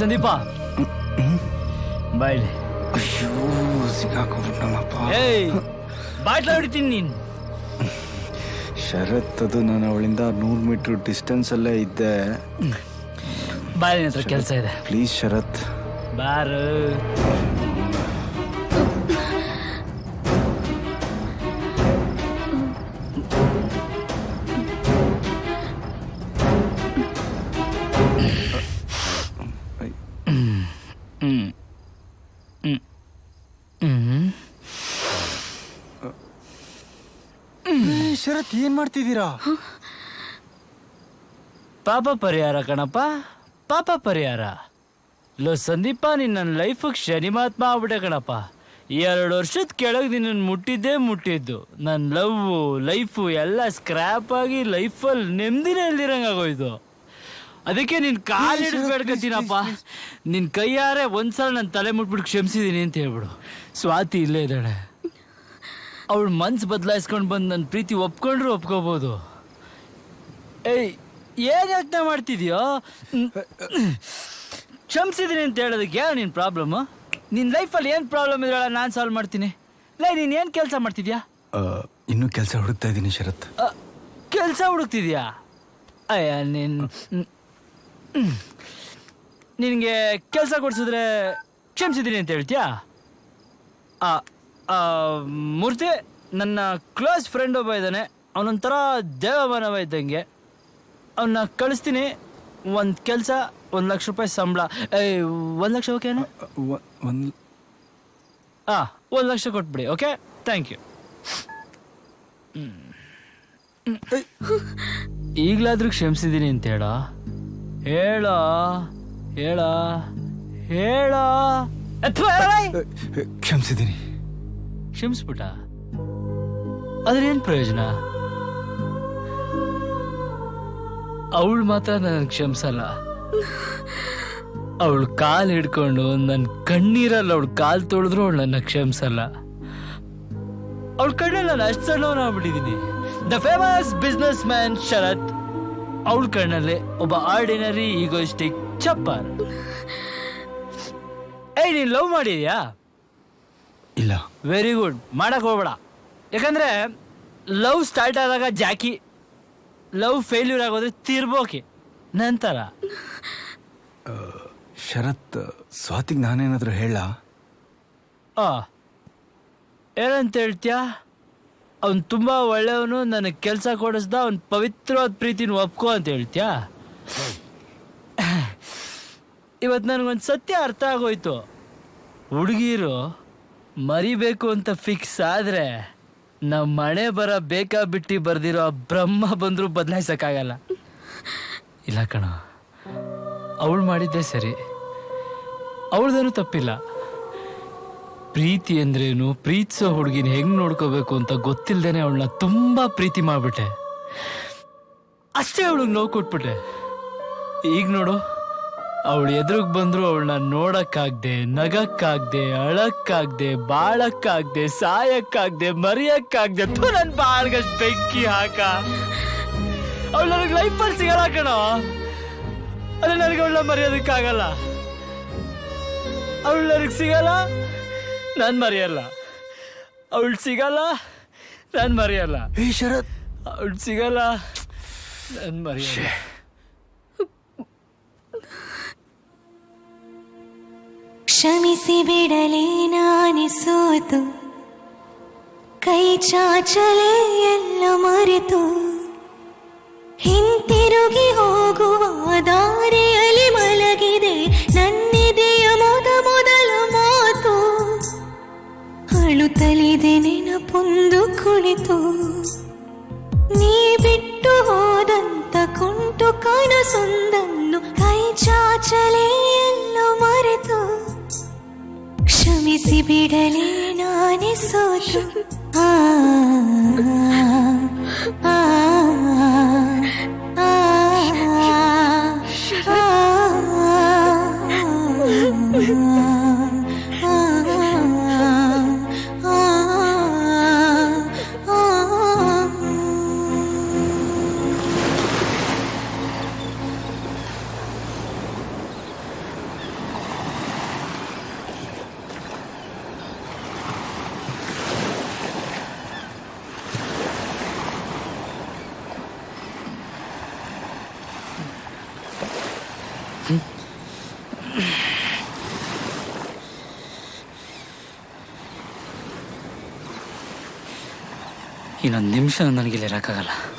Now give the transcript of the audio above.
ಸಂದೀಪ ಬಾಯ್ಲಿ. ಅಯ್ಯೋ ಸಿಗಾಕೊಂಡ್ಬಿಟ್ಟಮ್ಮಪ್ಪ. ಏಯ್ ಬಾಟ್ಲ ಹೊಡಿತೀನಿ ನೀನು. ಶರತ್, ಅದು ನಾನು ಅವಳಿಂದ 100 ಮೀಟರ್ ಡಿಸ್ಟೆನ್ಸ್ ಅಲ್ಲೇ ಇದ್ದೆ. ಬಾಯ್ ಹತ್ರ ಕೆಲಸ ಇದೆ. ಪ್ಲೀಸ್ ಶರತ್. ಬಾರು. ಶರತ್, ಏನ್ ಮಾಡ್ತಿದ್ದೀರಾ? ಪಾಪ ಪರಿಹಾರ ಕಣಪ್ಪ, ಪಾಪ ಪರಿಹಾರ. ಲೋ ಸಂದೀಪ, ನೀನ್ ನನ್ನ ಲೈಫ್ ಶನಿ ಮಹಾತ್ಮ ಆಗ್ಬಿಟ್ಟೆ ಕಣಪ್ಪ. 2 ವರ್ಷದ ಕೆಳಗೆ ನಿನ್ನನ್ನು ಮುಟ್ಟಿದ್ದು. ನನ್ನ ಲೈಫು ಎಲ್ಲ ಸ್ಕ್ರ್ಯಾಪ್ ಆಗಿ ಲೈಫಲ್ಲಿ ನೆಮ್ಮದಿನೇ ಇಲ್ದಿರಂಗಾಗೋಯ್ತು. ಅದಕ್ಕೆ ನಿನ್ ಕಾಲು ಹಿಡಿದು ಬೇಡ್ಕತ್ತೀನಪ್ಪ, ನಿನ್ ಕೈಯಾರೆ ಒಂದ್ಸಲ ನನ್ನ ತಲೆ ಮುಟ್ಬಿಟ್ಟು ಕ್ಷಮಿಸಿದೀನಿ ಅಂತ ಹೇಳ್ಬಿಡು. ಸ್ವಾತಿ ಇಲ್ಲೇ ಇದ್ದಾಳೆ. ಅವಳು ಮನ್ಸು ಬದಲಾಯಿಸ್ಕೊಂಡು ಬಂದು ನನ್ನ ಪ್ರೀತಿ ಒಪ್ಕೊಂಡ್ರು ಒಪ್ಕೋಬೋದು. ಏಯ್, ಏನ್ ಯೋಚನೆ ಮಾಡ್ತಿದ್ಯೋ? ಕ್ಷಮಿಸಿದೀನಿ ಅಂತ ಹೇಳೋದಕ್ಕೆ ನಿನ್ ಪ್ರಾಬ್ಲಮ್? ನಿನ್ ಲೈಫಲ್ಲಿ ಏನ್ ಪ್ರಾಬ್ಲಮ್ ಇದ್ರಲ್ಲ, ನಾನು ಸಾಲ್ವ್ ಮಾಡ್ತೀನಿ. ನೀನ್ ಏನ್ ಕೆಲಸ ಮಾಡ್ತಿದ್ಯಾ? ಇನ್ನೂ ಕೆಲಸ ಹುಡುಕ್ತಾ ಇದ್ದೀನಿ ಶರತ್. ಕೆಲಸ ಹುಡುಕ್ತಿದ್ಯಾ? ಅಯ್ಯ, ನಿನಗೆ ಕೆಲಸ ಕೊಡ್ಸಿದ್ರೆ ಕ್ಷಮಿಸಿದ್ದೀನಿ ಅಂತ ಹೇಳ್ತೀಯಾ? ಮೂರ್ತಿ, ನನ್ನ ಕ್ಲೋಸ್ ಫ್ರೆಂಡ್ ಒಬ್ಬ ಇದ್ದಾನೆ, ಅವನೊಂಥರ ದೇವಮಾನವ ಇದ್ದಂಗೆ. ಅವನ್ನ ಕಳಿಸ್ತೀನಿ. ಒಂದು ಕೆಲಸ, 1 ಲಕ್ಷ ರೂಪಾಯಿ ಸಂಬಳ. 1 ಲಕ್ಷ ಓಕೆನಾ? 1 ಲಕ್ಷ ಕೊಟ್ಬಿಡಿ. Okay, thank you. ಈಗಲಾದ್ರೂ ಕ್ಷಮಿಸಿದ್ದೀನಿ ಅಂತ ಹೇಳೋ. ಕ್ಷಮಿಸಿದ್ದೀನಿ. ಕ್ಷಮಿಸ್ಬಿಟ್ಟ? ಅದ್ರೇನ್ ಪ್ರಯೋಜನ? ಅವಳು ಮಾತ್ರ ನನ್ನ ಕ್ಷಮಿಸಲ್ಲ. ಅವಳು ಕಾಲು ಹಿಡ್ಕೊಂಡು ನನ್ನ ಕಣ್ಣೀರಲ್ಲಿ ಅವಳು ಕಾಲು ತೊಳೆದ್ರು ಅವಳು ನನ್ನ ಕ್ಷಮಿಸಲ್ಲ. ಅವಳ ಕಣ್ಣಲ್ಲಿ ನಾನು ಅಷ್ಟು ಸಣ್ಣವನಾಗ್ಬಿಟ್ಟಿದ್ದೀನಿ. ದ ಫೇಮಸ್ ಬಿಸ್ನೆಸ್ ಮ್ಯಾನ್ ಶರತ್, ಅವಳ ಕಣ್ಣಲ್ಲಿ ಒಬ್ಬ ಆರ್ಡಿನರಿ ಈಗೋಯಿಸ್ಟಿಕ್ ಚಪ್ಪರ್. ನೀನ್ ಲವ್ ಮಾಡಿದ್ಯಾ? ಇಲ್ಲ. Very good. ಮಾಡಕ್ ಹೋಗ್ಬೇಡ. ಯಾಕಂದ್ರೆ ಲವ್ ಸ್ಟಾರ್ಟ್ ಆದಾಗ ಜಾಕಿ, ಲವ್ ಫೇಲ್ಯೂರ್ ಆಗೋದ್ರೆ ತಿರ್ಬೋಕೆ ನಂತರ. ಶರತ್, ಸ್ವಾತಿಗೆ ನಾನೇನಾದ್ರೂ ಹೇಳ? ಏನಂತ ಹೇಳ್ತೀಯಾ? ಅವ್ನು ತುಂಬಾ ಒಳ್ಳೆಯವನು, ನನಗೆ ಕೆಲಸ ಕೊಡಿಸ್ದ, ಅವ್ನ ಪವಿತ್ರವಾದ ಪ್ರೀತಿನ ಒಪ್ಕೋ ಅಂತ ಹೇಳ್ತೀಯಾ? ಇವತ್ತು ನನಗೊಂದು ಸತ್ಯ ಅರ್ಥ ಆಗೋಯ್ತು. ಹುಡುಗಿರು ಮರಿಬೇಕು ಅಂತ ಫಿಕ್ಸ್ ಆದ್ರೆ ನಾವು ಮಳೆ ಬರ ಬೇಕಾ ಬಿಟ್ಟು ಬರ್ದಿರೋ ಬ್ರಹ್ಮ ಬಂದರೂ ಬದಲಾಯಿಸಕ್ಕಾಗಲ್ಲ. ಇಲ್ಲ ಕಣ, ಅವಳು ಮಾಡಿದ್ದೆ ಸರಿ, ಅವಳದೇನು ತಪ್ಪಿಲ್ಲ. ಪ್ರೀತಿ ಅಂದ್ರೇನು, ಪ್ರೀತಿಸೋ ಹುಡುಗಿನ ಹೆಂಗ್ ನೋಡ್ಕೋಬೇಕು ಅಂತ ಗೊತ್ತಿಲ್ದೇನೆ ಅವಳನ್ನ ತುಂಬಾ ಪ್ರೀತಿ ಮಾಡ್ಬಿಟ್ಟೆ. ಅಷ್ಟೇ ಅವಳಿಗೆ ನೋವು ಕೊಟ್ಬಿಟ್ಟೆ. ಈಗ ನೋಡು, ಅವಳು ಎದುರಿಗೆ ಬಂದ್ರು ಅವಳನ್ನ ನೋಡಕ್ಕಾಗ್ದೆ, ನಗಕ್ಕಾಗ್ದೆ, ಅಳಕ್ಕಾಗ್ದೆ, ಬಾಳಕ್ಕಾಗ್ದೆ, ಸಾಯಕ್ಕಾಗ್ದೆ, ಮರಿಯಕ್ಕಾಗ್ದೆ. ನನ್ ಬಾಳ್ಗಷ್ಟು ಬೆಂಕಿ ಹಾಕ. ಅವಳು ನನಗೆ ಲೈಫಲ್ಲಿ ಸಿಗಲ್ಲ ಕಣೋ. ಅದೇ ನನಗೆ ಅವಳನ್ನ ಮರೆಯೋದಕ್ಕಾಗಲ್ಲ. ಅವಳು ನನಗೆ ಸಿಗಲ್ಲ, ನಾನು ಮರೆಯಲ್ಲ. ಅವಳು ಸಿಗಲ್ಲ, ನಾನು ಮರೆಯಲ್ಲ. ಶರತ್, ಅವಳು ಸಿಗಲ್ಲ, ನಾನು ಮರೆಯಲ್ಲ. ಕ್ಷಮಿಸಿ ಬಿಡಲೇ ನಾನಿಸೋತು, ಕೈ ಚಾಚಲೇ ಎಲ್ಲ ಮರೆತು, ಹಿಂತಿರುಗಿ ಹೋಗುವ ದಾರಿಯಲ್ಲಿ ಮಲಗಿದೆ ನನ್ನಿದೆಯ ಮೊದಲ ಮಾತು. ಅಳುತ್ತಲಿದೆ ನೆನಪೊಂದು ಕುಳಿತು, ನೀ ಬಿಟ್ಟು ಹೋದಂತ ಕುಂಟು ಕನಸೊಂದನ್ನು ಕೈ ಚಾಚಲೇ ಎಲ್ಲ ಮರೆತು. ಕ್ಷಮಿಸಿ ಬಿಡಲೇ ನಾನೇ ಸೋತು. ಆ ಆ ಆ ಇನ್ನೊಂದು ನಿಮಿಷ ನನಗಿಲ್ಲಿ ಇರೋಕ್ಕಾಗಲ್ಲ.